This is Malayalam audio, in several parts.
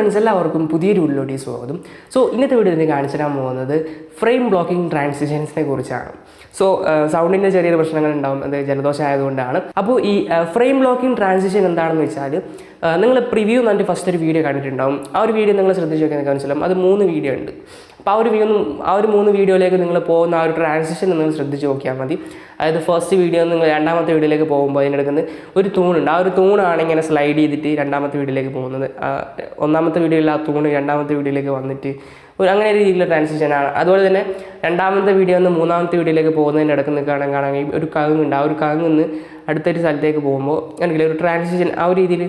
ഫ്രണ്ട്സ്, എല്ലാവർക്കും പുതിയൊരു വീഡിയോയിലേക്ക് സ്വാഗതം. സോ ഇന്നത്തെ വീഡിയോയിൽ കാണിച്ചു തരാൻ പോകുന്നത് ഫ്രെയിം ബ്ലോക്കിംഗ് ട്രാൻസിഷൻസിനെ കുറിച്ചാണ്. സോ സൗണ്ടിൻ്റെ ചെറിയൊരു പ്രശ്നങ്ങൾ ഉണ്ടാവും, അത് ജലദോഷം ആയതുകൊണ്ടാണ്. അപ്പോൾ ഈ ഫ്രെയിം ബ്ലോക്കിംഗ് ട്രാൻസിഷൻ എന്താണെന്ന് വെച്ചാൽ, നിങ്ങൾ പ്രിവ്യൂ എന്നിട്ട് ഫസ്റ്റ് ഒരു വീഡിയോ കണ്ടിട്ടുണ്ടാവും. ആ ഒരു വീഡിയോ നിങ്ങൾ ശ്രദ്ധിച്ച് നോക്കിയാൽ മനസ്സിലാവും, അത് 3 വീഡിയോ ഉണ്ട്. അപ്പോൾ ആ ഒരു 3 വീഡിയോയിലേക്ക് നിങ്ങൾ പോകുന്ന ആ ഒരു ട്രാൻസിഷൻ നിങ്ങൾ ശ്രദ്ധിച്ച് നോക്കിയാൽ മതി. അതായത് ഫസ്റ്റ് വീഡിയോ നിങ്ങൾ രണ്ടാമത്തെ വീഡിയോയിലേക്ക് പോകുമ്പോൾ അതിനെടുക്കുന്ന ഒരു തൂണുണ്ട്. ആ ഒരു തൂണാണ് ഇങ്ങനെ സ്ലൈഡ് ചെയ്തിട്ട് രണ്ടാമത്തെ വീഡിയോയിലേക്ക് പോകുന്നത്. ഒന്നാമത്തെ വീഡിയോയിൽ ആ തൂണ് രണ്ടാമത്തെ വീഡിയോയിലേക്ക് വന്നിട്ട് അങ്ങനെ രീതിയിലുള്ള ട്രാൻസിഷനാണ്. അതുപോലെ തന്നെ രണ്ടാമത്തെ വീഡിയോ നിന്ന് മൂന്നാമത്തെ വീഡിയോയിലേക്ക് പോകുന്നതിൻ്റെ ഇടയ്ക്ക് നിൽക്കുകയാണെങ്കിൽ ഒരു കങ്ങുണ്ട്. ആ ഒരു കങ്ങിന്ന് അടുത്തൊരു സ്ഥലത്തേക്ക് പോകുമ്പോൾ അല്ലെങ്കിൽ ഒരു ട്രാൻസിഷൻ ആ ഒരു രീതിയിൽ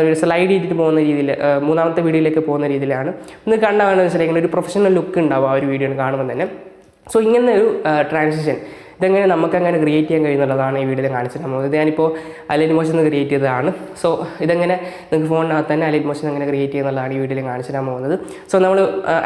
ഒരു സ്ലൈഡ് ചെയ്തിട്ട് പോകുന്ന രീതിയിൽ മൂന്നാമത്തെ വീഡിയോയിലേക്ക് പോകുന്ന രീതിയിലാണ്. ഇന്ന് കണ്ടാണെന്ന് വെച്ചാൽ ഇങ്ങനെ ഒരു പ്രൊഫഷണൽ ലുക്ക് ഉണ്ടാവും ആ ഒരു വീഡിയോ കാണുമ്പോൾ തന്നെ. സോ ഇങ്ങനെ ഒരു ട്രാൻസിഷൻ ഇതെങ്ങനെ നമുക്കങ്ങനെ ക്രിയേറ്റ് ചെയ്യാൻ കഴിയുന്നുള്ളതാണ് ഈ വീഡിയോയിൽ കാണിച്ചിട്ട് പോകുന്നത്. ഇത് ഞാനിപ്പോൾ അലൈറ്റ് മോഷൻ ക്രിയേറ്റ് ചെയ്തതാണ്. സോ ഇതെങ്ങനെ നിങ്ങൾക്ക് ഫോണിനകത്ത് തന്നെ അലൈറ്റ് മോഷൻ എങ്ങനെ ക്രിയേറ്റ് ചെയ്യുന്നുള്ളതാണ് ഈ വീഡിയോയിൽ കാണിച്ചിട്ട് പോകുന്നത്. സോ നമ്മൾ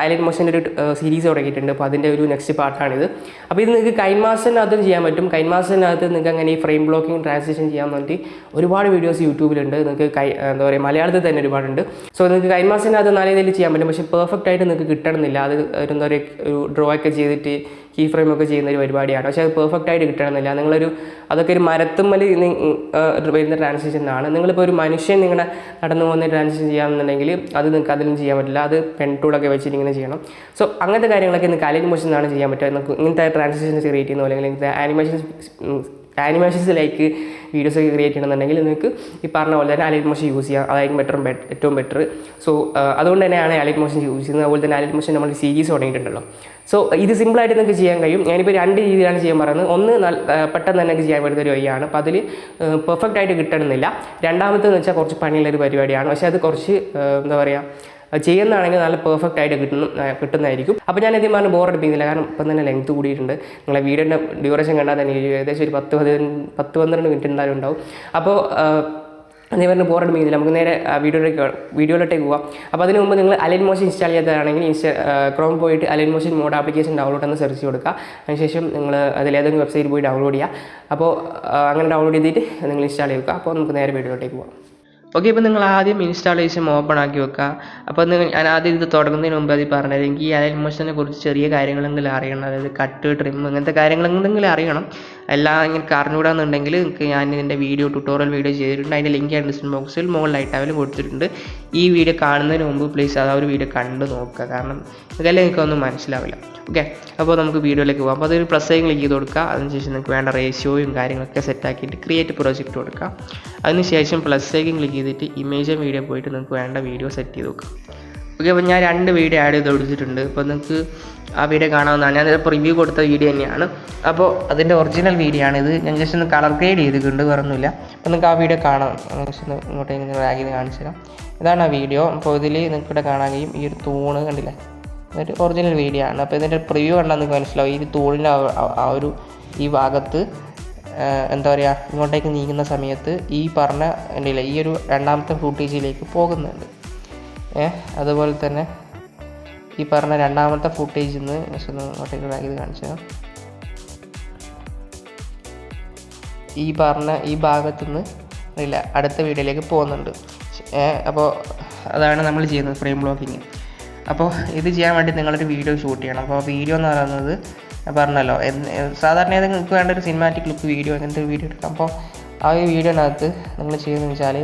അലൈറ്റ് മോഷൻ്റെ ഒരു സീരീസ് തുടങ്ങിയിട്ടുണ്ട്. അപ്പോൾ അതിൻ്റെ ഒരു നെക്സ്റ്റ് പാർട്ടാണിത്. അപ്പോൾ ഇത് നിങ്ങൾക്ക് കൈൻമാസ്റ്ററിനകത്തും ചെയ്യാൻ പറ്റും. കൈൻമാസ്റ്ററിനകത്ത് നിങ്ങൾക്ക് അങ്ങനെ ഈ ഫ്രെയിം ബ്ലോക്കിംഗ് ട്രാൻസിഷൻ ചെയ്യാൻ വേണ്ടി ഒരുപാട് വീഡിയോസ് യൂട്യൂബിലുണ്ട്. നിങ്ങൾക്ക് എന്താ പറയുക, മലയാളത്തിൽ തന്നെ ഒരുപാടുണ്ട്. സോ നിങ്ങൾക്ക് കൈൻമാസ്റ്ററിനകത്ത് നല്ല രീതിയിൽ ചെയ്യാൻ പറ്റും. പക്ഷേ പെർഫെക്റ്റ് ആയിട്ട് നിങ്ങൾക്ക് കിട്ടണമെന്നില്ല. അത് എന്താ പറയുക, ഒരു ഡ്രോ ഒക്കെ ചെയ്തിട്ട് കീ ഫ്രെയിം ഒക്കെ ചെയ്യുന്ന ഒരു പരിപാടിയാണ്. പക്ഷേ അത് പെർഫെക്റ്റ് ആയിട്ട് കിട്ടണമെന്നില്ല. അതൊക്കെ ഒരു മരത്തുമ്മൽ വരുന്ന ട്രാൻസിഷനാണ്. നിങ്ങളിപ്പോൾ ഒരു മനുഷ്യൻ നിങ്ങളുടെ നടന്നു പോകുന്ന ട്രാൻസിഷൻ ചെയ്യാമെന്നുണ്ടെങ്കിൽ അത് നിങ്ങൾക്ക് അതിലും ചെയ്യാൻ പറ്റില്ല. അത് പെൻ ടൂളൊക്കെ വെച്ചിട്ട് ഇങ്ങനെ ചെയ്യണം. സോ അങ്ങനത്തെ കാര്യങ്ങളൊക്കെ നിങ്ങൾക്ക് അലൈറ്റ് മോഷനാണ് ചെയ്യാൻ പറ്റുക. നിങ്ങൾക്ക് ഇങ്ങനത്തെ ട്രാൻസിഷൻസ് ക്രിയേറ്റ് ചെയ്യുന്ന അല്ലെങ്കിൽ ഇങ്ങനത്തെ ആനിമേഷൻസിലേക്ക് വീഡിയോസൊക്കെ ക്രിയേറ്റ് ചെയ്യണമെന്നുണ്ടെങ്കിൽ നിങ്ങൾക്ക് ഈ പറഞ്ഞ പോലെ തന്നെ അലൈറ്റ് മോഷൻ യൂസ് ചെയ്യാം. അതായിരിക്കും ഏറ്റവും ബെറ്റർ. സോ അതുകൊണ്ട് തന്നെയാണ് അലൈറ്റ് മോഷൻ യൂസ് ചെയ്യുന്നത്. അതുപോലെ തന്നെ അലൈറ്റ് മോഷൻ നമ്മൾ സീരീസ് തുടങ്ങിയിട്ടുണ്ടല്ലോ. സോ ഇത് സിമ്പിളായിട്ട് നിങ്ങൾക്ക് ചെയ്യാൻ കഴിയും. ഞാനിപ്പോൾ 2 രീതിയിലാണ് ചെയ്യാൻ പറയുന്നത്. ഒന്ന് പെട്ടെന്ന് തന്നെ ചെയ്യാൻ പറ്റുന്ന ഒരു വഴിയാണ്. അപ്പോൾ അതിൽ പെർഫെക്റ്റ് ആയിട്ട് കിട്ടണമെന്നില്ല. രണ്ടാമത്തെന്ന് വെച്ചാൽ കുറച്ച് പണിയുള്ളൊരു പരിപാടിയാണ്. പക്ഷേ അത് കുറച്ച് എന്താ പറയുക, ചെയ്യുന്നതാണെങ്കിൽ നല്ല പെർഫെക്റ്റ് ആയിട്ട് കിട്ടുന്നതായിരിക്കും. അപ്പോൾ ഞാൻ ഇതേ പറഞ്ഞ് ബോറടിപ്പിക്കുന്നില്ല, കാരണം ഇപ്പം തന്നെ ലെങ്ത്ത് കൂടിയിട്ടുണ്ട്. നിങ്ങളെ വീഡിയോൻ്റെ ഡ്യൂറേഷൻ കണ്ടാൽ തന്നെ ഏകദേശം ഒരു 10-12 മിനിറ്റ് എന്തായാലും ഉണ്ടാവും. അപ്പോൾ അതേ പറഞ്ഞ് ബോറടിപ്പിക്കുന്നില്ല, നമുക്ക് നേരെ വീഡിയോയിലോട്ടേക്ക് പോകാം. അപ്പോൾ അതിന് മുമ്പ് നിങ്ങൾ അലൈറ്റ് മോഷൻ ഇൻസ്റ്റാൾ ചെയ്തതാണെങ്കിൽ ക്രോം പോയിട്ട് Alight Motion mod application download എന്ന് സെർച്ച് കൊടുക്കുക. അതിനുശേഷം നിങ്ങൾ അതിലേതെങ്കിലും വെബ്സൈറ്റിൽ പോയി ഡൗൺലോഡ് ചെയ്യുക. അപ്പോൾ അങ്ങനെ ഡൗൺലോഡ് ചെയ്തിട്ട് നിങ്ങൾ ഇൻസ്റ്റാൾ ചെയ്യുക. അപ്പോൾ നമുക്ക് നേരെ വീഡിയോയിലോട്ടേക്ക് പോകാം. ഓക്കെ, ഇപ്പോൾ നിങ്ങൾ ആദ്യം ഇൻസ്റ്റാളേഷൻ ഓപ്പൺ ആക്കി വെക്കുക. അപ്പോൾ ഞാൻ ആദ്യം ഇത് തുടങ്ങുന്നതിന് മുമ്പ് അത് പറഞ്ഞത്, എനിക്ക് ഈ അലൈറ്റ് മോഷനെ കുറിച്ച് ചെറിയ കാര്യങ്ങളെങ്കിലും അറിയണം. അതായത് കട്ട്, ട്രിം, അങ്ങനത്തെ കാര്യങ്ങളെന്തെങ്കിലും അറിയണം. എല്ലാം എനിക്ക് അറിഞ്ഞുകൂടാന്നുണ്ടെങ്കിൽ നിങ്ങൾക്ക് ഞാൻ ഇതിൻ്റെ ട്യൂട്ടോറിയൽ വീഡിയോ ചെയ്തിട്ടുണ്ട്. അതിൻ്റെ ലിങ്ക് ഞാൻ ഡിസ്ക്രിപ്ഷൻ ബോക്സിൽ മുകളിലായിട്ട് അവരും കൊടുത്തിട്ടുണ്ട്. ഈ വീഡിയോ കാണുന്നതിന് മുമ്പ് പ്ലീസ് ആ ഒരു വീഡിയോ കണ്ട് നോക്കുക, കാരണം ഇതെല്ലാം എനിക്കൊന്നും മനസ്സിലാവില്ല. ഓക്കെ, അപ്പോൾ നമുക്ക് വീഡിയോയിലേക്ക് പോകാം. അപ്പോൾ അതൊരു +, ക്ലിക്ക് ചെയ്ത് കൊടുക്കുക. അതിനുശേഷം നിങ്ങൾക്ക് വേണ്ട റേഷ്യോയും കാര്യങ്ങളൊക്കെ സെറ്റാക്കിയിട്ട് ക്രിയേറ്റ് പ്രോജക്റ്റ് കൊടുക്കുക. അതിനുശേഷം +, ക്ലിക്ക് ചെയ്തിട്ട് ഇമേജ് വീഡിയോ പോയിട്ട് നിങ്ങൾക്ക് വേണ്ട വീഡിയോ സെറ്റ് ചെയ്ത് നോക്കുക. ഓക്കെ, അപ്പോൾ ഞാൻ 2 വീഡിയോ ആഡ് ചെയ്ത് കൊടുത്തിട്ടുണ്ട്. അപ്പോൾ നിങ്ങൾക്ക് ആ വീഡിയോ കാണാവുന്നതാണ്. ഞാനിപ്പോൾ റിവ്യൂ കൊടുത്ത വീഡിയോ തന്നെയാണ്. അപ്പോൾ അതിൻ്റെ ഒറിജിനൽ വീഡിയോ ആണിത്. ഞാൻ ജസ്റ്റ് ഒന്ന് കളർ ഗ്രേഡ് ചെയ്തിട്ടുണ്ട്, വേറൊന്നുമില്ല. അപ്പോൾ നിങ്ങൾക്ക് ആ വീഡിയോ കാണാം. ജസ്റ്റ് ഇങ്ങോട്ടേക്ക് റാഗ് ചെയ്ത് കാണിച്ചു തരാം. ഇതാണ് ആ വീഡിയോ. അപ്പോൾ ഇതിൽ നിങ്ങൾക്കിവിടെ കാണാൻ കഴിയും ഈ ഒരു തൂണ് കണ്ടില്ലേ, ഇതൊരു ഒറിജിനൽ വീഡിയോ ആണ്. അപ്പോൾ ഇതിൻ്റെ പ്രിവ്യൂ കണ്ടാൽ നിങ്ങൾക്ക് മനസ്സിലാവും. ഈ തൂണിൻ്റെ ഈ ഭാഗത്ത് എന്താ പറയുക, ഇങ്ങോട്ടേക്ക് നീങ്ങുന്ന സമയത്ത് ഈ പറഞ്ഞ കണ്ടില്ല, ഈ ഒരു രണ്ടാമത്തെ ഫുട്ടേജിലേക്ക് പോകുന്നുണ്ട്. അതുപോലെ തന്നെ ഈ പറഞ്ഞ രണ്ടാമത്തെ ഫുട്ടേജിൽ നിന്ന് ഇങ്ങോട്ടേക്ക് റാഗ് ചെയ്ത് കാണിച്ചാൽ ഈ പറഞ്ഞ ഈ ഭാഗത്തുനിന്ന് ഇല്ല അടുത്ത വീഡിയോയിലേക്ക് പോകുന്നുണ്ട്. അപ്പോൾ അതാണ് നമ്മൾ ചെയ്യുന്നത് ഫ്രെയിം ബ്ലോക്കിങ്. അപ്പോൾ ഇത് ചെയ്യാൻ വേണ്ടി നിങ്ങളൊരു വീഡിയോ ഷൂട്ട് ചെയ്യണം. അപ്പോൾ വീഡിയോ എന്ന് പറയുന്നത് പറഞ്ഞല്ലോ, സാധാരണ നിങ്ങൾക്ക് വേണ്ട ഒരു സിനിമാറ്റിക് ലുക്ക് വീഡിയോ, അങ്ങനത്തെ ഒരു വീഡിയോ എടുക്കാം. അപ്പോൾ ആ ഒരു വീഡിയോനകത്ത് നിങ്ങൾ ചെയ്യുന്നതെന്ന് വെച്ചാൽ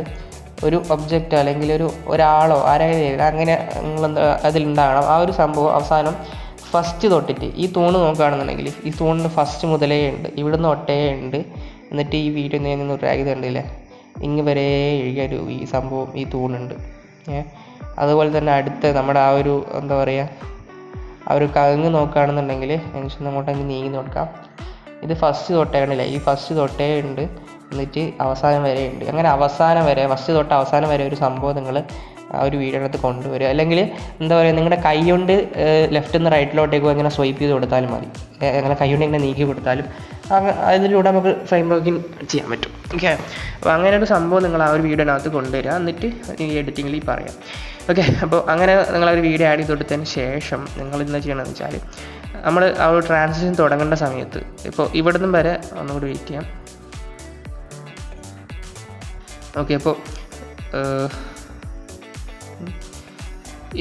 ഒരു ഒബ്ജക്റ്റ് അല്ലെങ്കിൽ ഒരാളോ ആരെങ്കിലും അങ്ങനെ അതിലുണ്ടാകണം. ആ ഒരു സംഭവം അവസാനം ഫസ്റ്റ് തൊട്ടിട്ട് ഈ തൂണ് നോക്കുകയാണെന്നുണ്ടെങ്കിൽ ഈ തൂണിന് ഫസ്റ്റ് മുതലേ ഉണ്ട്, ഇവിടുന്ന് ഒട്ടേ ഉണ്ട്. എന്നിട്ട് ഈ വീഡിയോ നിന്ന് റാഗ് ചെയ്തിട്ടില്ലേ, ഇങ്ങ് വരെ എഴുതിയൊരു ഈ സംഭവം ഈ തൂണുണ്ട്. അതുപോലെ തന്നെ അടുത്ത് നമ്മുടെ ആ ഒരു എന്താ പറയുക, ആ ഒരു കങ്ങ് നോക്കുകയാണെന്നുണ്ടെങ്കിൽ ജസ്റ്റ് അങ്ങോട്ടേക്ക് നീങ്ങി നോക്കാം. ഇത് ഫസ്റ്റ് തൊട്ടേ ഉണ്ടല്ലേ, ഈ ഫസ്റ്റ് തൊട്ടേ ഉണ്ട്, എന്നിട്ട് അവസാനം വരെ ഉണ്ട്. അങ്ങനെ അവസാനം വരെ, ഫസ്റ്റ് തൊട്ട് അവസാനം വരെ ഒരു സംഭവം നിങ്ങൾ ആ ഒരു വീഡിയോനകത്ത് കൊണ്ടുവരിക. അല്ലെങ്കിൽ എന്താ പറയുക, നിങ്ങളുടെ കൈ കൊണ്ട് ലെഫ്റ്റിൽ നിന്ന് റൈറ്റിലോട്ടേക്ക് അങ്ങനെ സ്വൈപ്പ് ചെയ്ത് കൊടുത്താലും മതി. അങ്ങനെ കൈ കൊണ്ട് ഇങ്ങനെ നീക്കി കൊടുത്താലും അതിലൂടെ നമുക്ക് ഫ്രെയിം ബ്ലോക്കിങ് ചെയ്യാൻ പറ്റും. ഓക്കെ, അപ്പോൾ അങ്ങനെ ഒരു സംഭവം നിങ്ങൾ ആ ഒരു വീഡിയോനകത്ത് കൊണ്ടുവരിക. എന്നിട്ട് ഈ എഡിറ്റിങ്ങിൽ പറയാം. ഓക്കെ, അപ്പോൾ അങ്ങനെ നിങ്ങളൊരു വീഡിയോ ആഡ് ചെയ്ത് കൊടുത്തതിന് ശേഷം നിങ്ങൾ എന്താ ചെയ്യണമെന്ന് വെച്ചാൽ, നമ്മൾ ആ ഒരു ട്രാൻസിഷൻ തുടങ്ങേണ്ട സമയത്ത് ഇപ്പോൾ ഇവിടുന്ന് വരെ ഒന്നുകൂടി വെയിറ്റ് ചെയ്യാം. ഓക്കെ, അപ്പോൾ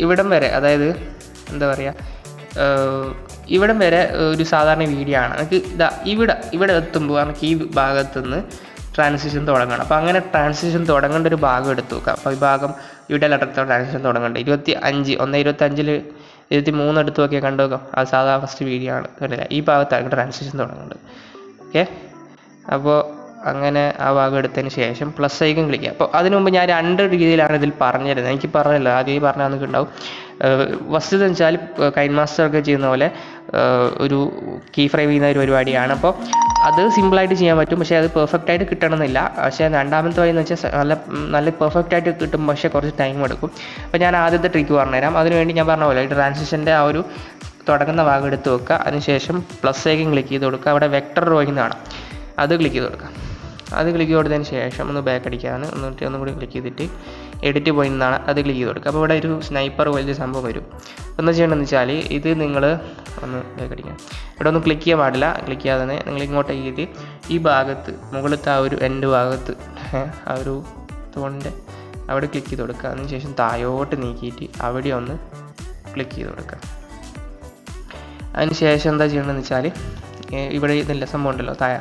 ഇവിടം വരെ, അതായത് എന്താ പറയുക, ഇവിടം വരെ ഒരു സാധാരണ വീഡിയോ ആണ്. നമുക്ക് ഇവിടെ എത്തുമ്പോൾ നമുക്ക് ഈ ഭാഗത്തുനിന്ന് ട്രാൻസിഷൻ തുടങ്ങണം. അപ്പോൾ അങ്ങനെ ട്രാൻസിഷൻ തുടങ്ങേണ്ട ഒരു ഭാഗം എടുത്തു നോക്കാം. അപ്പോൾ ഈ ഭാഗം ഇവിടെ അടുത്ത ട്രാൻസിഷൻ തുടങ്ങേണ്ടത് 23 എടുത്ത് നോക്കിയാൽ കണ്ടു നോക്കാം. അത് സാധാ ഫസ്റ്റ് വീഡിയോ ആണ്, കണ്ടില്ല? ഈ ഭാഗത്താണ് ട്രാൻസിഷൻ തുടങ്ങേണ്ടത്. ഓക്കെ, അപ്പോൾ അങ്ങനെ ആ ഭാഗം എടുത്തതിന് ശേഷം പ്ലസ് ഐക്കൺ ക്ലിക്ക് ചെയ്യുക. അപ്പോൾ അതിനു മുമ്പ് ഞാൻ 2 രീതിയിലാണ് ഇതിൽ പറഞ്ഞിരുന്നത്. എനിക്ക് പറഞ്ഞല്ലോ, ആദ്യം പറഞ്ഞാൽ നമുക്ക് ഉണ്ടാവും. ഫസ്റ്റ് എന്ന് വെച്ചാൽ കൈൻ മാസ്റ്റർ ഒക്കെ ചെയ്യുന്ന പോലെ ഒരു കീ ഫ്രെയിം ചെയ്യുന്ന ഒരു പരിപാടിയാണ്. അപ്പോൾ അത് സിമ്പിളായിട്ട് ചെയ്യാൻ പറ്റും, പക്ഷേ അത് പെർഫെക്റ്റ് ആയിട്ട് കിട്ടണമെന്നില്ല. പക്ഷേ രണ്ടാമത്തെ വഴി എന്ന് വെച്ചാൽ നല്ല പെർഫെക്റ്റ് ആയിട്ട് കിട്ടും, പക്ഷേ കുറച്ച് ടൈം എടുക്കും. അപ്പോൾ ഞാൻ ആദ്യത്തെ ട്രിക്ക് പറഞ്ഞുതരാം. അതിനുവേണ്ടി ഞാൻ പറഞ്ഞ പോലെ ട്രാൻസിഷൻ്റെ ആ ഒരു തുടങ്ങുന്ന ഭാഗം എടുത്ത് വെക്കുക. അതിനുശേഷം പ്ലസ് ഐക്കൺ ക്ലിക്ക് ചെയ്ത് കൊടുക്കുക. അവിടെ വെക്ടർ ഡ്രോയിങ് എന്നാണ്, അത് ക്ലിക്ക് ചെയ്ത് കൊടുക്കുക. അത് ക്ലിക്ക് കൊടുത്തതിന് ശേഷം ഒന്ന് ബാക്ക് അടിക്കാണ്, ഒന്നും കൂടി ക്ലിക്ക് ചെയ്തിട്ട് എഡിറ്റ് പോയിന്റ് എന്നാണ്, അത് ക്ലിക്ക് ചെയ്ത് കൊടുക്കുക. അപ്പോൾ ഇവിടെ ഒരു സ്നൈപ്പർ വലിയ സംഭവം വരും. എന്താ ചെയ്യേണ്ടതെന്ന് വെച്ചാൽ ഇത് നിങ്ങൾ ഒന്ന് ബാക്ക് അടിക്കാം. ഇവിടെ ഒന്നും ക്ലിക്ക് ചെയ്യാൻ പാടില്ല. ക്ലിക്ക് ചെയ്യാതെ തന്നെ നിങ്ങൾ ഇങ്ങോട്ടേക്ക് ചെയ്തിട്ട് ഈ ഭാഗത്ത് മുകളിലത്തെ ആ ഒരു എൻഡ് ഭാഗത്ത് ആ ഒരു തോണിൻ്റെ അവിടെ ക്ലിക്ക് ചെയ്ത് കൊടുക്കുക. അതിനുശേഷം താഴോട്ട് നീക്കിയിട്ട് അവിടെ ഒന്ന് ക്ലിക്ക് ചെയ്ത് കൊടുക്കുക. അതിനുശേഷം എന്താ ചെയ്യേണ്ടതെന്ന് വെച്ചാൽ ഇവിടെ ഇതില്ല സംഭവം ഉണ്ടല്ലോ താഴെ,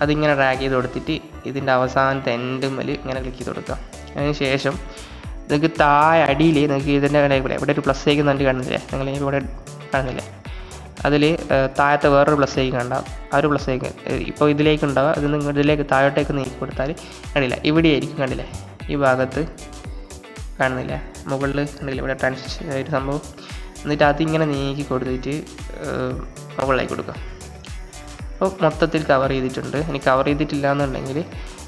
അതിങ്ങനെ ഡ്രാഗ് ചെയ്ത് കൊടുത്തിട്ട് ഇതിൻ്റെ അവസാനത്തെ എൻഡ് മേൽ ഇങ്ങനെ ക്ലിക്ക് ചെയ്ത് കൊടുക്കുക. അതിനുശേഷം നിങ്ങൾക്ക് താഴെ അടിയിൽ നിങ്ങൾക്ക് ഇതിൻ്റെ ഇവിടെ ഒരു പ്ലസ് ഐക്കൺ കണ്ട് കാണുന്നില്ലേ, നിങ്ങൾ ഇവിടെ കാണുന്നില്ലേ, അതിൽ താഴത്തെ വേറൊരു പ്ലസ് ഐക്കൺ ഉണ്ടാവും. ആ ഒരു പ്ലസ് ഐക്കൺ ഇപ്പോൾ ഇതിലേക്ക് ഉണ്ടാവുക, അത് നിങ്ങൾ ഇതിലേക്ക് താഴോട്ടേക്ക് നീക്കി കൊടുത്താൽ കണ്ടില്ല, ഇവിടെ ആയിരിക്കും, കണ്ടില്ലേ ഈ ഭാഗത്ത് കാണുന്നില്ല, മുകളിൽ കണ്ടില്ല ഇവിടെ ട്രാൻസിഷൻ ഒരു സംഭവം. എന്നിട്ട് അതിങ്ങനെ നീക്കി കൊടുത്തിട്ട് മുകളിലേക്ക് കൊടുക്കുക. അപ്പോൾ മൊത്തത്തിൽ കവർ ചെയ്തിട്ടുണ്ട്. ഇനി കവർ ചെയ്തിട്ടില്ല എന്നുണ്ടെങ്കിൽ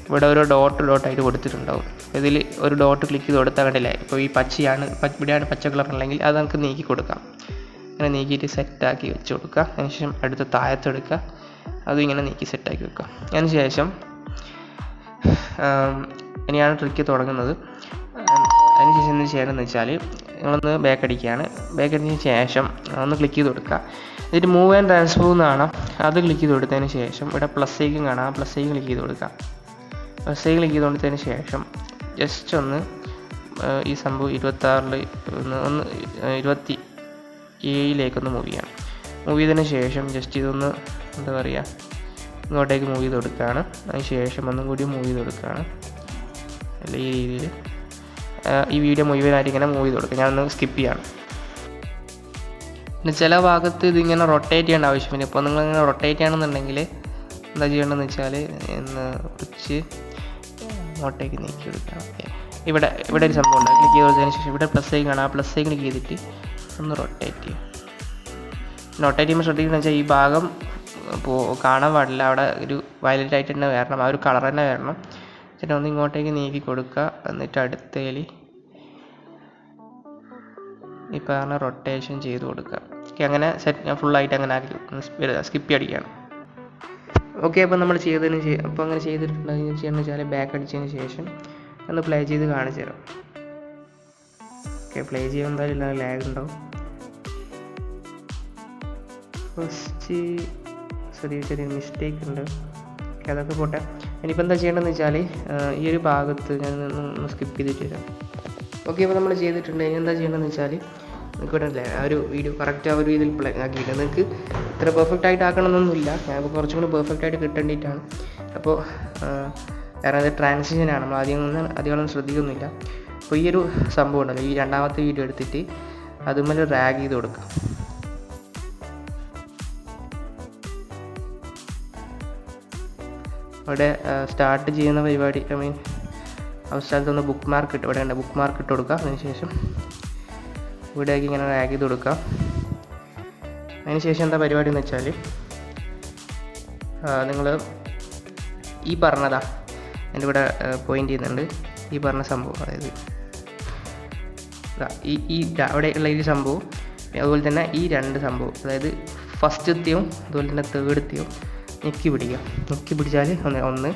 ഇവിടെ ഒരു ഡോട്ടായിട്ട് കൊടുത്തിട്ടുണ്ടാവും. ഇതിൽ ഒരു ഡോട്ട് ക്ലിക്ക് ചെയ്ത് കൊടുത്താൽ കണ്ടില്ലേ, ഇപ്പോൾ ഈ ഇവിടെയാണ് പച്ച കളർ ഉണ്ടെങ്കിൽ അത് നമുക്ക് നീക്കി കൊടുക്കാം. ഇങ്ങനെ നീക്കിയിട്ട് സെറ്റാക്കി വെച്ച് കൊടുക്കുക. അതിനുശേഷം അടുത്ത താഴത്തെടുക്കുക, അതും ഇങ്ങനെ നീക്കി സെറ്റാക്കി വെക്കുക. അതിനുശേഷം ഇനിയാണ് ട്രിക്ക് തുടങ്ങുന്നത്. അതിനുശേഷം എന്ത് ചെയ്യണമെന്ന് വെച്ചാൽ നിങ്ങളൊന്ന് ബാക്ക് അടിക്കുകയാണ്. ബാക്ക് അടിച്ചതിന് ശേഷം ഒന്ന് ക്ലിക്ക് ചെയ്ത് കൊടുക്കുക. എന്നിട്ട് മൂവ് ആൻഡ് ട്രാൻസ്ഫോം എന്നാണ്, അത് ക്ലിക്ക് ചെയ്ത് കൊടുത്തതിന് ശേഷം ഇവിടെ പ്ലസ് ഐക്കൺ കാണാം, പ്ലസ് ഐക്കൺ ക്ലിക്ക് ചെയ്ത് കൊടുക്കുക. പ്ലസ് ഐക്കൺ ക്ലിക്ക് ചെയ്ത് കൊടുത്തതിന് ശേഷം ജസ്റ്റ് ഒന്ന് ഈ സംഭവം 26 ഒന്ന് 27 മൂവ് ചെയ്യണം. മൂവ് ചെയ്തതിന് ശേഷം ജസ്റ്റ് ഇതൊന്ന് എന്താ പറയുക ഇങ്ങോട്ടേക്ക് മൂവ് ചെയ്ത് കൊടുക്കുകയാണ്. അതിന് ശേഷം ഒന്നും കൂടി മൂവ് ചെയ്ത് കൊടുക്കുകയാണ്. അല്ല ഈ രീതിയിൽ ഈ വീഡിയോ മുഴുവനായിട്ട് ഇങ്ങനെ മൂവ് ചെയ്ത് കൊടുക്കുക. ഞാനൊന്ന് സ്കിപ്പ് ചെയ്യാണ്. പിന്നെ ചില ഭാഗത്ത് ഇതിങ്ങനെ റൊട്ടേറ്റ് ചെയ്യേണ്ട ആവശ്യമില്ല. ഇപ്പോൾ നിങ്ങളിങ്ങനെ റൊട്ടേറ്റ് ചെയ്യണമെന്നുണ്ടെങ്കിൽ എന്താ ചെയ്യേണ്ടതെന്ന് വെച്ചാൽ കുറച്ച് അങ്ങോട്ടേക്ക് നീക്കി കൊടുക്കുക. ഓക്കെ, ഇവിടെ ഒരു സംഭവം ഉണ്ട്, ക്ലിക്ക് ചെയ്തതിന് ശേഷം ഇവിടെ പ്ലസ് ഐക്കൺ കാണാം, പ്ലസ് ഐക്കൺ ക്ലിക്ക് ചെയ്തിട്ട് ഒന്ന് റൊട്ടേറ്റ് ചെയ്യും. റൊട്ടേറ്റ് ചെയ്യുമ്പോൾ ശ്രദ്ധിക്കുന്നത് വെച്ചാൽ ഈ ഭാഗം കാണാൻ പാടില്ല, അവിടെ ഒരു വയലറ്റ് ആയിട്ട് തന്നെ വരണം, ആ ഒരു കളർ തന്നെ വരണം. എന്നിട്ട് ഒന്ന് ഇങ്ങോട്ടേക്ക് നീക്കി കൊടുക്കുക. എന്നിട്ട് അടുത്തതിൽ ഈ പറഞ്ഞ റൊട്ടേഷൻ ചെയ്ത് കൊടുക്കുക. ഓക്കെ, അങ്ങനെ സെറ്റ് ഞാൻ ഫുള്ളായിട്ട് അങ്ങനെ ആക്കി സ്കിപ്പ് അടിക്കുകയാണ്. ഓക്കെ, അപ്പോൾ നമ്മൾ അപ്പോൾ അങ്ങനെ ചെയ്തിട്ടുണ്ടെങ്കിൽ ചെയ്യണമെന്ന് വെച്ചാൽ ബാക്ക് അടിച്ചതിന് ശേഷം ഒന്ന് പ്ലേ ചെയ്ത് കാണിച്ചു തരാം. ഓക്കെ, പ്ലേ ചെയ്യുമ്പോൾ എന്തായാലും ഇല്ല ലാഗ് ഉണ്ടാവും. ഫസ്റ്റ് ചെറിയ മിസ്റ്റേക്ക് ഉണ്ട്. ഓക്കെ, അതൊക്കെ പോട്ടെ. ഇനിയിപ്പോൾ എന്താ ചെയ്യേണ്ടതെന്ന് വെച്ചാൽ ഈ ഒരു ഭാഗത്ത് ഞാൻ ഒന്ന് സ്കിപ്പ് ചെയ്തിട്ട് വരാം. ഓക്കെ, അപ്പോൾ നമ്മൾ ചെയ്തിട്ടുണ്ട്. ഇനി എന്താ ചെയ്യേണ്ടതെന്ന് വെച്ചാൽ നിങ്ങൾക്ക് ഇവിടെ അല്ലേ ആ ഒരു വീഡിയോ കറക്റ്റ് ആ ഒരു രീതിയിൽ പ്ലേ ആക്കിയിട്ട് നിങ്ങൾക്ക് ഇത്ര പെർഫെക്റ്റ് ആയിട്ട് ആക്കണമെന്നൊന്നുമില്ല. ഞാനിപ്പോൾ കുറച്ചും കൂടി പെർഫെക്റ്റ് ആയിട്ട് കിട്ടേണ്ടിയിട്ടാണ്. അപ്പോൾ കാരണം അത് ട്രാൻസിഷനാണ്, നമ്മൾ അധികം ശ്രദ്ധിക്കുന്നില്ല. അപ്പോൾ ഈ ഒരു സംഭവം ഉണ്ടല്ലോ, ഈ രണ്ടാമത്തെ വീഡിയോ എടുത്തിട്ട് അതുമേലെ ഡ്രാഗ് ചെയ്ത് കൊടുക്കാം. അവിടെ സ്റ്റാർട്ട് ചെയ്യുന്ന പരിപാടി അവസ്ഥലത്തൊന്ന് ബുക്ക് മാർക്ക് ഇവിടെ ഉണ്ട്, ബുക്ക് മാർക്ക് ഇട്ട് കൊടുക്കുക. അതിനുശേഷം ഇവിടേക്ക് ഇങ്ങനെ ഡ്രാഗ് ചെയ്ത് കൊടുക്കുക. അതിനുശേഷം എന്താ പരിപാടി എന്ന് വെച്ചാൽ നിങ്ങൾ ഈ പറഞ്ഞതാ എൻ്റെ ഇവിടെ പോയിൻ്റ് ചെയ്യുന്നുണ്ട്, ഈ പറഞ്ഞ സംഭവം, അതായത് ഈ അവിടെ ഉള്ള ഈ സംഭവം, അതുപോലെ തന്നെ ഈ രണ്ട് സംഭവം, അതായത് ഫസ്റ്റത്തെയും അതുപോലെ തന്നെ തേർഡത്തെയും ഞെക്കി പിടിച്ചാൽ ഒന്ന്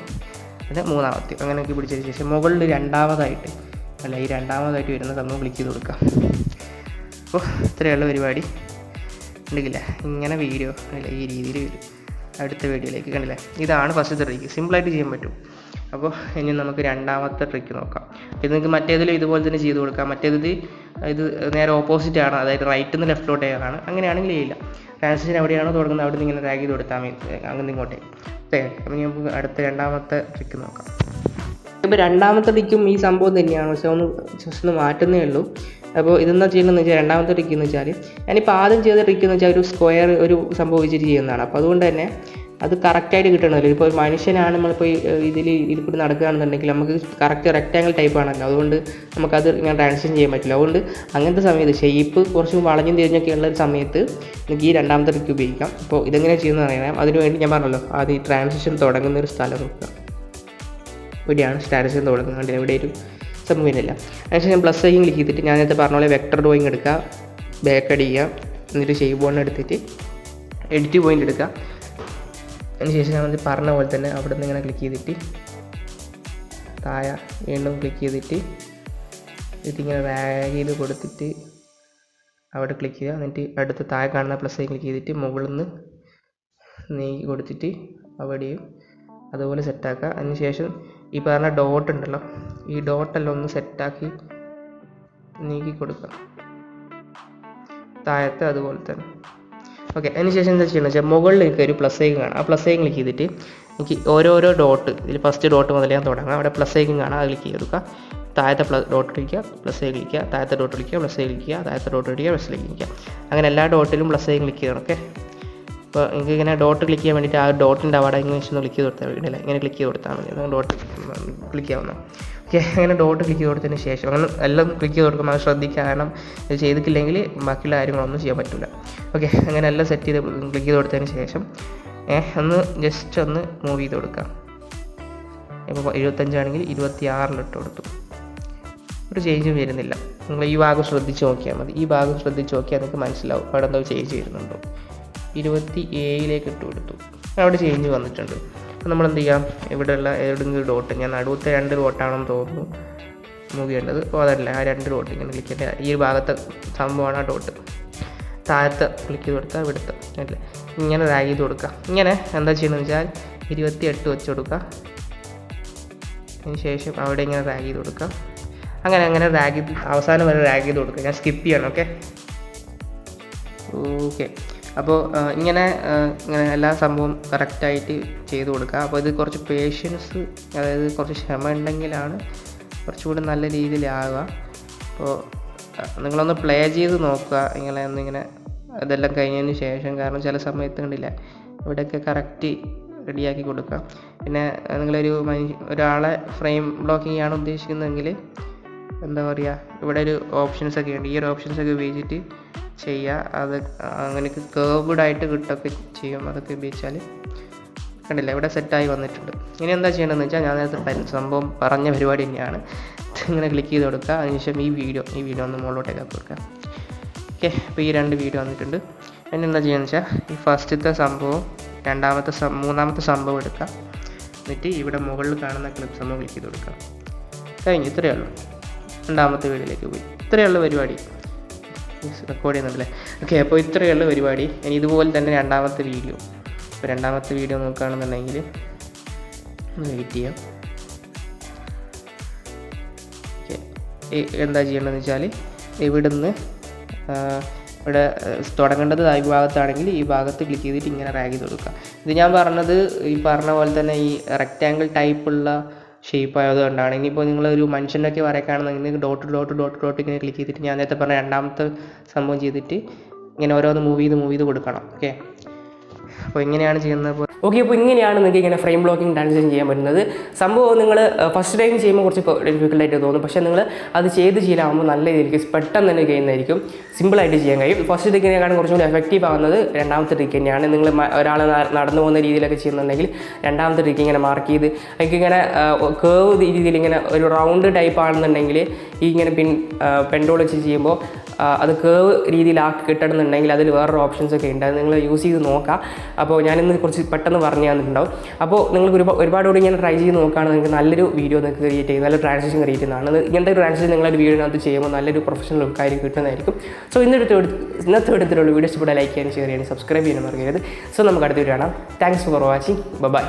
പിന്നെ മൂന്നാമത്തെയും അങ്ങനെ ഞെക്കി പിടിച്ചതിന് ശേഷം മുകളിൽ രണ്ടാമതായിട്ട് വരുന്ന സംഭവം ക്ലിക്ക് ചെയ്ത് കൊടുക്കുക. അപ്പോൾ ഇത്രയുള്ള പരിപാടി ഉണ്ടെങ്കിലേ ഇങ്ങനെ വീഡിയോ അല്ല ഈ രീതിയിൽ വരും. അടുത്ത വീഡിയോയിലേക്ക് കണ്ടില്ലേ, ഇതാണ് ഫസ്റ്റത്തെ ട്രിക്ക്, സിമ്പിളായിട്ട് ചെയ്യാൻ പറ്റും. അപ്പോൾ ഇനി നമുക്ക് രണ്ടാമത്തെ ട്രിക്ക് നോക്കാം. ഇത് നിങ്ങൾക്ക് മറ്റേതിലും ഇതുപോലെ തന്നെ ചെയ്ത് കൊടുക്കാം. മറ്റേത് ഇത് നേരെ ഓപ്പോസിറ്റ് ആണ്, അതായത് റൈറ്റിൽ നിന്ന് ലെഫ്റ്റിലോട്ടേക്കാണ്. അങ്ങനെയാണെങ്കിൽ ചെയ്യില്ല. ട്രാൻസിഷൻ എവിടെയാണോ തുടങ്ങുന്നത് അവിടെ നിന്ന് ഇങ്ങനെ ഡ്രാഗ് ചെയ്ത് കൊടുത്താൽ മതി, അങ്ങനെ ഇങ്ങോട്ടേ. ഓക്കെ, അപ്പോൾ നമുക്ക് അടുത്ത രണ്ടാമത്തെ ട്രിക്ക് നോക്കാം. ഇപ്പോൾ രണ്ടാമത്തെ ട്രിക്കും ഈ സംഭവം തന്നെയാണ്, പക്ഷേ ജസ്റ്റ് ഒന്ന് മാറ്റുന്നേ ഉള്ളൂ. അപ്പോൾ ഇതെന്താ ചെയ്യുന്നതെന്ന് വെച്ചാൽ, രണ്ടാമത്തെ ട്രിക്ക് എന്ന് വെച്ചാൽ ഞാനിപ്പോൾ ആദ്യം ചെയ്ത ട്രിക്ക് എന്ന് വെച്ചാൽ ഒരു സ്ക്വയർ ഒരു സംഭവം വെച്ചിട്ട് ചെയ്യുന്നതാണ്. അപ്പോൾ അതുകൊണ്ട് തന്നെ അത് കറക്റ്റായിട്ട് കിട്ടണമല്ലോ. ഇപ്പോൾ ഒരു മനുഷ്യനാണ് നമ്മളിപ്പോൾ ഇതിൽ കൂടി നടക്കുകയാണെന്നുണ്ടെങ്കിൽ നമുക്ക് കറക്റ്റ് റെക്റ്റാങ്കിൾ ടൈപ്പ് ആണല്ലോ, അതുകൊണ്ട് നമുക്കത് ഇങ്ങനെ ട്രാൻസിഷൻ ചെയ്യാൻ പറ്റില്ല. അതുകൊണ്ട് അങ്ങനത്തെ സമയത്ത് ഷേപ്പ് കുറച്ച് വളഞ്ഞും തിരിഞ്ഞൊക്കെ ഉള്ള ഒരു സമയത്ത് നമുക്ക് ഈ രണ്ടാമത്തെ ട്രിക്ക് ഉപയോഗിക്കാം. അപ്പോൾ ഇതെങ്ങനെ ചെയ്യുന്നതെന്ന് അറിയാം. അതിനുവേണ്ടി ഞാൻ പറഞ്ഞല്ലോ, ആദ്യം ഈ ട്രാൻസിഷൻ തുടങ്ങുന്ന ഒരു സ്ഥലം നോക്കുക. ഇവിടെയാണ് ട്രാൻസിഷൻ തുടങ്ങുന്നത്. ഇവിടെ ഒരു സംഭവമില്ല. അതിനുശേഷം ഞാൻ പ്ലസ് ഐക്കൺ ക്ലിക്ക് ചെയ്തിട്ട് ഞാൻ നേരത്തെ പറഞ്ഞ പോലെ വെക്ടർ ഡ്രോയിങ് എടുക്കുക, ബാക്ക് അടിക്കുക, എന്നിട്ട് ഷേപ്പ് ബോർഡ് എടുത്തിട്ട് എഡിറ്റ് പോയിൻ്റ് എടുക്കുക. അതിനുശേഷം ഞാൻ പറഞ്ഞ പോലെ തന്നെ അവിടെ നിന്ന് ഇങ്ങനെ ക്ലിക്ക് ചെയ്തിട്ട് താഴെ വീണ്ടും ക്ലിക്ക് ചെയ്തിട്ട് ഇതിങ്ങനെ റാഗ് ചെയ്ത് കൊടുത്തിട്ട് അവിടെ ക്ലിക്ക് ചെയ്യുക. എന്നിട്ട് അടുത്ത് താഴെ കാണുന്ന പ്ലസ് ഐക്കൺ ക്ലിക്ക് ചെയ്തിട്ട് മുകളിൽ നിന്ന് നീക്കി കൊടുത്തിട്ട് അവിടെയും അതുപോലെ സെറ്റാക്കുക. അതിനുശേഷം ഈ പറഞ്ഞ ഡോട്ട് ഉണ്ടല്ലോ, ഈ ഡോട്ടെല്ലാം ഒന്ന് സെറ്റാക്കി നീക്കി കൊടുക്കുക, താഴത്തെ അതുപോലെ തന്നെ. ഓക്കെ, അതിനുശേഷം എന്താ ചെയ്യണമെന്ന് വെച്ചാൽ മുകളിൽ എനിക്ക് ഒരു പ്ലസ് ഐക്കൺ കാണാം. ആ പ്ലസ് ഐക്കൺ ക്ലിക്ക് ചെയ്തിട്ട് എനിക്ക് ഓരോരോ ഡോട്ട്, ഇതിൽ ഫസ്റ്റ് ഡോട്ട് മുതൽ ഞാൻ തുടങ്ങാം. അവിടെ പ്ലസ് ഐക്കൺ കാണാം, അത് ക്ലിക്ക് ചെയ്ത് കൊടുക്കുക. താഴത്തെ ഡോട്ട് ക്ലിക്കുക, പ്ലസ് ഐക്കൺ ക്ലിക്കുക, താഴത്തെ ഡോട്ട് ക്ലിക്കുക, പ്ലസ് ഐക്കൺ ക്ലിക്കുക, താഴത്തെ ഡോട്ട് ക്ലിക്കുക, പ്ലസ് ഐക്കൺ ക്ലിക്കുക. അങ്ങനെ എല്ലാ ഡോട്ടിലും പ്ലസ് ഐക്കൺ ക്ലിക്ക് ചെയ്യണം. ഓക്കെ, അപ്പോൾ എനിക്ക് ഇങ്ങനെ ഡോട്ട് ക്ലിക്ക് ചെയ്യാൻ വേണ്ടിയിട്ട് ആ ഡോട്ടിൻ്റെ അവിടെ ഇങ്ങനെ ഒന്ന് ക്ലിക്ക് ചെയ്ത് കൊടുത്താൽ വീടില്ല, ഇങ്ങനെ ക്ലിക്ക് ചെയ്ത് കൊടുത്താൽ മതി, ഡോട്ട് ക്ലിക്ക് ചെയ്യാവുന്ന. ഓക്കെ, അങ്ങനെ ഡോട്ട് ക്ലിക്ക് ചെയ്ത് കൊടുത്തതിന് ശേഷം അങ്ങനെ എല്ലാം ക്ലിക്ക് ചെയ്ത് കൊടുക്കുമ്പോൾ അത് ശ്രദ്ധിക്കുക, കാരണം ഇത് ചെയ്തിട്ടില്ലെങ്കിൽ ബാക്കിയുള്ള കാര്യങ്ങളൊന്നും ചെയ്യാൻ പറ്റില്ല. ഓക്കെ, അങ്ങനെ എല്ലാം സെറ്റ് ചെയ്ത് ക്ലിക്ക് ചെയ്ത് കൊടുത്തതിന് ശേഷം ഒന്ന് ജസ്റ്റ് ഒന്ന് മൂവ് ചെയ്ത് കൊടുക്കാം. ഇപ്പോൾ 75 ആണെങ്കിൽ 26 ഇട്ട് കൊടുത്തു, ഒരു ചേഞ്ചും വരുന്നില്ല. നിങ്ങൾ ഈ ഭാഗം ശ്രദ്ധിച്ച് നോക്കിയാൽ മതി. ഈ ഭാഗം ശ്രദ്ധിച്ച് നോക്കിയാൽ നിങ്ങൾക്ക് മനസ്സിലാവും അവിടെ എന്തോ ചേഞ്ച് വരുന്നുണ്ടോ. 27 ഇട്ട് കൊടുത്തു, അവിടെ ചേഞ്ച് വന്നിട്ടുണ്ട്. അപ്പോൾ നമ്മൾ എന്ത് ചെയ്യാം, ഇവിടെയുള്ള ഏതെങ്കിലും ഡോട്ട്, ഞാൻ നടുവത്തെ 2 ഡോട്ടാണെന്ന് തോന്നുന്നു മൂവ് ചെയ്യേണ്ടത്. അപ്പോൾ അതല്ല, ആ 2 ഡോട്ട് ഇങ്ങനെ ക്ലിക്ക് ചെയ്യേണ്ടത്. ഈ ഭാഗത്തെ സംഭവമാണ് ആ ഡോട്ട്. താഴത്തെ ക്ലിക്ക് ചെയ്ത് കൊടുക്കുക, ഇവിടുത്തെ അല്ലേ, ഇങ്ങനെ റാഗ് ചെയ്ത് കൊടുക്കുക. ഇങ്ങനെ എന്താ ചെയ്യുന്നത് വെച്ചാൽ 28 വെച്ച് കൊടുക്കുക. അതിന് ശേഷം അവിടെ ഇങ്ങനെ റാഗ് ചെയ്ത് കൊടുക്കുക. അങ്ങനെ റാഗ് ചെയ്ത് അവസാനം വരെ റാഗ് ചെയ്ത് കൊടുക്കുക. ഞാൻ സ്കിപ്പ് ചെയ്യണം. ഓക്കെ, അപ്പോൾ ഇങ്ങനെ എല്ലാ സംഭവം കറക്റ്റായിട്ട് ചെയ്ത് കൊടുക്കുക. അപ്പോൾ ഇത് കുറച്ച് പേഷ്യൻസ്, അതായത് കുറച്ച് ക്ഷമ ഉണ്ടെങ്കിലാണ് കുറച്ചുകൂടി നല്ല രീതിയിലാവുക. അപ്പോൾ നിങ്ങളൊന്ന് പ്ലേ ചെയ്ത് നോക്കുക, ഇങ്ങനെ ഇതെല്ലാം കഴിഞ്ഞതിന് ശേഷം. കാരണം ചില സമയത്ത് കണ്ടില്ല, ഇവിടെയൊക്കെ കറക്റ്റ് റെഡിയാക്കി കൊടുക്കുക. പിന്നെ നിങ്ങളൊരു ഒരാളെ ഫ്രെയിം ബ്ലോക്കിംഗ് ആണ് ഉദ്ദേശിക്കുന്നതെങ്കിൽ എന്താ പറയുക, ഇവിടെ ഒരു ഓപ്ഷൻസൊക്കെ ഉണ്ട്. ഈ ഒരു ഓപ്ഷൻസൊക്കെ ഉപയോഗിച്ചിട്ട് ചെയ്യുക. അത് അങ്ങനെയൊക്കെ കേർവ്ഡായിട്ട് കിട്ടുകയൊക്കെ ചെയ്യും. അതൊക്കെ ഉപയോഗിച്ചാൽ കണ്ടില്ല, ഇവിടെ സെറ്റായി വന്നിട്ടുണ്ട്. ഇനി എന്താ ചെയ്യണമെന്ന് വെച്ചാൽ, ഞാൻ നേരത്തെ സംഭവം പറഞ്ഞ പരിപാടി തന്നെയാണ്. ഇങ്ങനെ ക്ലിക്ക് ചെയ്ത് കൊടുക്കുക. അതിനുശേഷം ഈ വീഡിയോ ഒന്ന് മുകളിലോട്ടേക്ക് കൊടുക്കുക. ഓക്കെ, അപ്പോൾ ഈ 2 വീഡിയോ വന്നിട്ടുണ്ട്. പിന്നെ എന്താ ചെയ്യുകയെന്ന് വെച്ചാൽ, ഈ ഫസ്റ്റത്തെ സംഭവം മൂന്നാമത്തെ സംഭവം എടുക്കുക. എന്നിട്ട് ഇവിടെ മുകളിൽ കാണുന്ന ക്ലിപ്പ് സംഭവം ക്ലിക്ക് ചെയ്ത് കൊടുക്കുക. കഴിഞ്ഞു, ഇത്രയേ ഉള്ളൂ. രണ്ടാമത്തെ വീഡിയോയിലേക്ക് പോയി. ഇത്രയേ ഉള്ളൂ പരിപാടി. റെക്കോർഡ് ചെയ്യുന്നുണ്ടല്ലേ. ഓക്കെ, അപ്പോൾ ഇത്രയേ ഉള്ളൂ പരിപാടി. ഇനി ഇതുപോലെ തന്നെ രണ്ടാമത്തെ വീഡിയോ. ഇപ്പോൾ രണ്ടാമത്തെ വീഡിയോ നോക്കുകയാണെന്നുണ്ടെങ്കിൽ ഒന്ന് വെയിറ്റ് ചെയ്യാം. ഓക്കെ, എന്താ ചെയ്യേണ്ടതെന്ന് വെച്ചാൽ, ഇവിടെ തുടങ്ങേണ്ടത് ഈ ഭാഗത്താണെങ്കിൽ ഈ ഭാഗത്ത് ക്ലിക്ക് ചെയ്തിട്ട് ഇങ്ങനെ റാഗ് ചെയ്ത് കൊടുക്കുക. ഇത് ഞാൻ പറഞ്ഞത് ഈ പറഞ്ഞ പോലെ തന്നെ ഈ റെക്റ്റാങ്കിൾ ടൈപ്പുള്ള ഷേപ്പ് ആയതുകൊണ്ടാണ്. ഇനിയിപ്പോൾ നിങ്ങളൊരു മനുഷ്യനൊക്കെ വരയ്ക്കുകയാണെന്നുണ്ടെങ്കിൽ ഡോട്ട് ഇങ്ങനെ ക്ലിക്ക് ചെയ്തിട്ട് ഞാൻ നേരത്തെ പറഞ്ഞ രണ്ടാമത്തെ സംഭവം ചെയ്തിട്ട് ഇങ്ങനെ ഓരോന്ന് മൂവ് ചെയ്ത് കൊടുക്കണം. ഓക്കെ, അപ്പോൾ ഇങ്ങനെയാണ് ചെയ്യുന്നത്. ഓക്കെ, അപ്പോൾ ഇങ്ങനെയാണ് നിങ്ങൾക്ക് ഇങ്ങനെ ഫ്രെയിം ബ്ലോക്കിംഗ് ട്രാൻസിഷൻ ചെയ്യാൻ പറ്റുന്നത്. സംഭവം നിങ്ങൾ ഫസ്റ്റ് ടൈം ചെയ്യുമ്പോൾ കുറച്ച് ഡിഫിക്കൽട്ടായിട്ട് തോന്നും, പക്ഷേ നിങ്ങൾ അത് ചെയ്താകുമ്പോൾ നല്ല രീതിക്ക് പെട്ടെന്ന് തന്നെ കഴിയുന്നതായിരിക്കും. സിമ്പിളായിട്ട് ചെയ്യാൻ കഴിയും. ഫസ്റ്റ് ട്രിക്കിനെക്കാളും കുറച്ചും കൂടി എഫക്റ്റീവ് ആവുന്നത് രണ്ടാമത്തെ ട്രിക്ക് തന്നെയാണ്. നിങ്ങൾ ഒരാൾ നടന്നു പോകുന്ന രീതിയിലൊക്കെ ചെയ്യുന്നുണ്ടെങ്കിൽ രണ്ടാമത്തെ ട്രിക്ക് ഇങ്ങനെ മാർക്ക് ചെയ്ത് അതിങ്ങനെ കേവ് രീതിയിൽ ഇങ്ങനെ ഒരു റൗണ്ട് ടൈപ്പ് ആണെന്നുണ്ടെങ്കിൽ ഈ ഇങ്ങനെ പെൻഡോൾ വെച്ച് ചെയ്യുമ്പോൾ അത് കേവ് രീതിയിലാക്കി കിട്ടണമെന്നുണ്ടെങ്കിൽ അതിൽ വേറൊരു ഓപ്ഷൻസൊക്കെ ഉണ്ട്. അത് നിങ്ങൾ യൂസ് ചെയ്ത് നോക്കാം. അപ്പോൾ ഞാനിന്ന് കുറച്ച് പെട്ടെന്ന് പറഞ്ഞു തന്നിട്ടുണ്ടാവും. അപ്പോൾ നിങ്ങൾക്ക് ഒരുപാട് കൂടി ഇങ്ങനെ ട്രൈ ചെയ്ത് നോക്കുകയാണെങ്കിൽ നിങ്ങൾക്ക് നല്ലൊരു വീഡിയോ നിങ്ങൾക്ക് ക്രിയേറ്റ് ചെയ്യും, നല്ല ട്രാൻസിഷൻ ക്രിയേറ്റ് ചെയ്യുന്നതാണ്. ഇങ്ങനത്തെ ഒരു ട്രാൻസിഷൻ നിങ്ങളൊരു വീഡിയോനകത്ത് ചെയ്യുമ്പോൾ നല്ലൊരു പ്രൊഫഷണൽ ലുക്കായിരിക്കും കിട്ടുന്നതായിരിക്കും. സോ ഇന്നത്തെ എടുത്തിട്ടുള്ള വീഡിയോ ഇഷ്ടപ്പെട്ടാൽ ലൈക്ക് ചെയ്യാനും ഷെയർ ചെയ്യാനും സബ്സ്ക്രൈബ് ചെയ്യാനും മറക്കരുത്. സോ നമുക്ക് അടുത്ത വീഡിയോ കാണാം. Thanks for watching. ബൈ.